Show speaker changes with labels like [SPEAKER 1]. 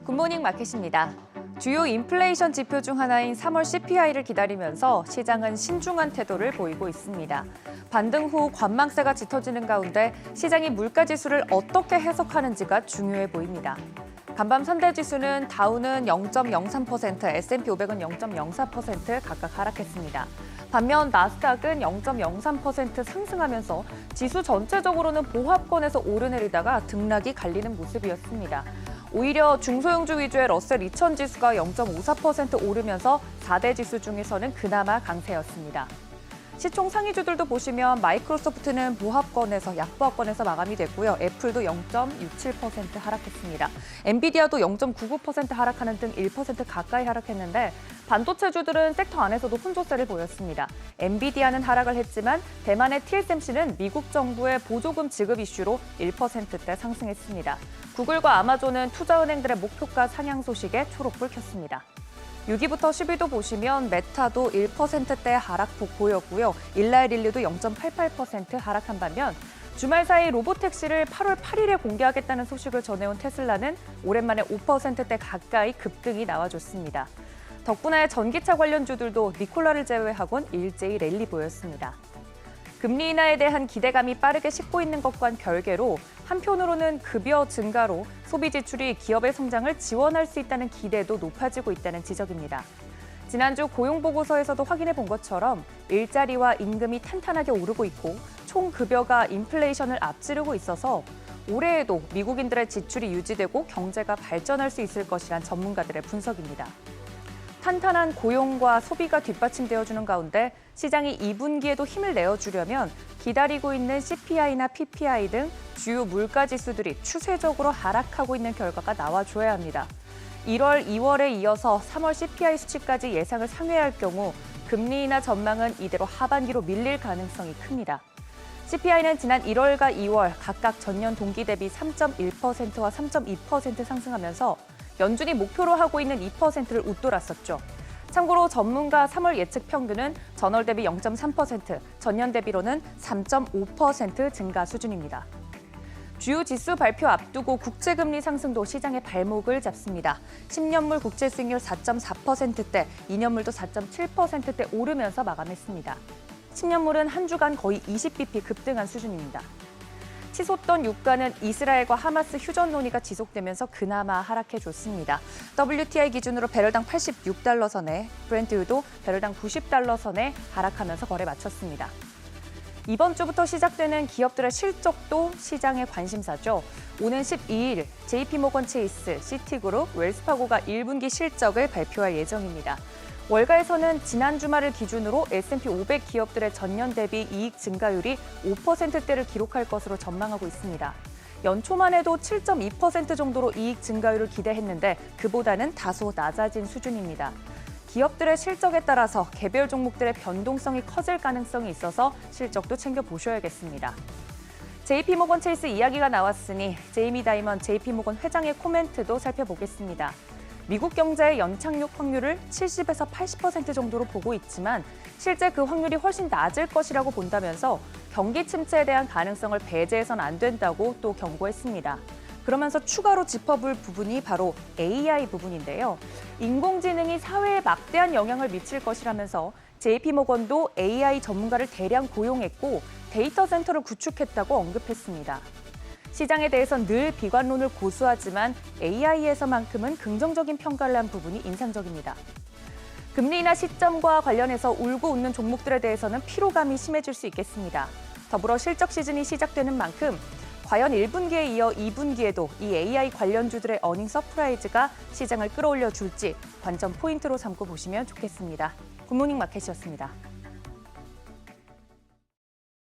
[SPEAKER 1] 굿모닝 마켓입니다. 주요 인플레이션 지표 중 하나인 3월 CPI를 기다리면서 시장은 신중한 태도를 보이고 있습니다. 반등 후 관망세가 짙어지는 가운데 시장이 물가지수를 어떻게 해석하는지가 중요해 보입니다. 간밤 3대 지수는 다우는 0.03%, S&P 500은 0.04% 각각 하락했습니다. 반면 나스닥은 0.03% 상승하면서 지수 전체적으로는 보합권에서 오르내리다가 등락이 갈리는 모습이었습니다. 오히려 중소형주 위주의 러셀 2000 지수가 0.54% 오르면서 4대 지수 중에서는 그나마 강세였습니다. 시총 상위주들도 보시면 마이크로소프트는 보합권에서 약보합권에서 마감이 됐고요. 애플도 0.67% 하락했습니다. 엔비디아도 0.99% 하락하는 등 1% 가까이 하락했는데 반도체주들은 섹터 안에서도 혼조세를 보였습니다. 엔비디아는 하락을 했지만 대만의 TSMC는 미국 정부의 보조금 지급 이슈로 1%대 상승했습니다. 구글과 아마존은 투자은행들의 목표가 상향 소식에 초록불 켰습니다. 6위부터 10위도 보시면 메타도 1%대 하락폭 보였고요. 일라이릴리도 0.88% 하락한 반면 주말 사이 로보택시를 8월 8일에 공개하겠다는 소식을 전해온 테슬라는 오랜만에 5%대 가까이 급등이 나와줬습니다. 덕분에 전기차 관련주들도 니콜라를 제외하곤 일제히 랠리 보였습니다. 금리 인하에 대한 기대감이 빠르게 식고 있는 것과는 별개로 한편으로는 급여 증가로 소비 지출이 기업의 성장을 지원할 수 있다는 기대도 높아지고 있다는 지적입니다. 지난주 고용보고서에서도 확인해 본 것처럼 일자리와 임금이 탄탄하게 오르고 있고 총 급여가 인플레이션을 앞지르고 있어서 올해에도 미국인들의 지출이 유지되고 경제가 발전할 수 있을 것이란 전문가들의 분석입니다. 탄탄한 고용과 소비가 뒷받침되어주는 가운데 시장이 2분기에도 힘을 내어주려면 기다리고 있는 CPI나 PPI 등 주요 물가지수들이 추세적으로 하락하고 있는 결과가 나와줘야 합니다. 1월, 2월에 이어서 3월 CPI 수치까지 예상을 상회할 경우 금리 인하 전망은 이대로 하반기로 밀릴 가능성이 큽니다. CPI는 지난 1월과 2월 각각 전년 동기 대비 3.1%와 3.2% 상승하면서 연준이 목표로 하고 있는 2%를 웃돌았었죠. 참고로 전문가 3월 예측 평균은 전월 대비 0.3%, 전년 대비로는 3.5% 증가 수준입니다. 주요 지수 발표 앞두고 국채금리 상승도 시장의 발목을 잡습니다. 10년물 국채 수익률 4.4%대, 2년물도 4.7%대 오르면서 마감했습니다. 10년물은 한 주간 거의 20bp 급등한 수준입니다. 치솟던 유가는 이스라엘과 하마스 휴전 논의가 지속되면서 그나마 하락해줬습니다. WTI 기준으로 배럴당 86달러 선에, 브렌트유도 배럴당 90달러 선에 하락하면서 거래 마쳤습니다. 이번 주부터 시작되는 기업들의 실적도 시장의 관심사죠. 오는 12일 JP모건 체이스, 시티그룹, 웰스파고가 1분기 실적을 발표할 예정입니다. 월가에서는 지난 주말을 기준으로 S&P 500 기업들의 전년 대비 이익 증가율이 5%대를 기록할 것으로 전망하고 있습니다. 연초만 해도 7.2% 정도로 이익 증가율을 기대했는데 그보다는 다소 낮아진 수준입니다. 기업들의 실적에 따라서 개별 종목들의 변동성이 커질 가능성이 있어서 실적도 챙겨보셔야겠습니다. JP모건 체이스 이야기가 나왔으니 제이미 다이먼 JP모건 회장의 코멘트도 살펴보겠습니다. 미국 경제의 연착륙 확률을 70에서 80% 정도로 보고 있지만 실제 그 확률이 훨씬 낮을 것이라고 본다면서 경기 침체에 대한 가능성을 배제해서는 안 된다고 또 경고했습니다. 그러면서 추가로 짚어볼 부분이 바로 AI 부분인데요. 인공지능이 사회에 막대한 영향을 미칠 것이라면서 JP모건도 AI 전문가를 대량 고용했고 데이터 센터를 구축했다고 언급했습니다. 시장에 대해선 늘 비관론을 고수하지만 AI에서만큼은 긍정적인 평가를 한 부분이 인상적입니다. 금리 인하 시점과 관련해서 울고 웃는 종목들에 대해서는 피로감이 심해질 수 있겠습니다. 더불어 실적 시즌이 시작되는 만큼 과연 1분기에 이어 2분기에도 이 AI 관련주들의 어닝 서프라이즈가 시장을 끌어올려 줄지 관전 포인트로 삼고 보시면 좋겠습니다. 굿모닝 마켓이었습니다.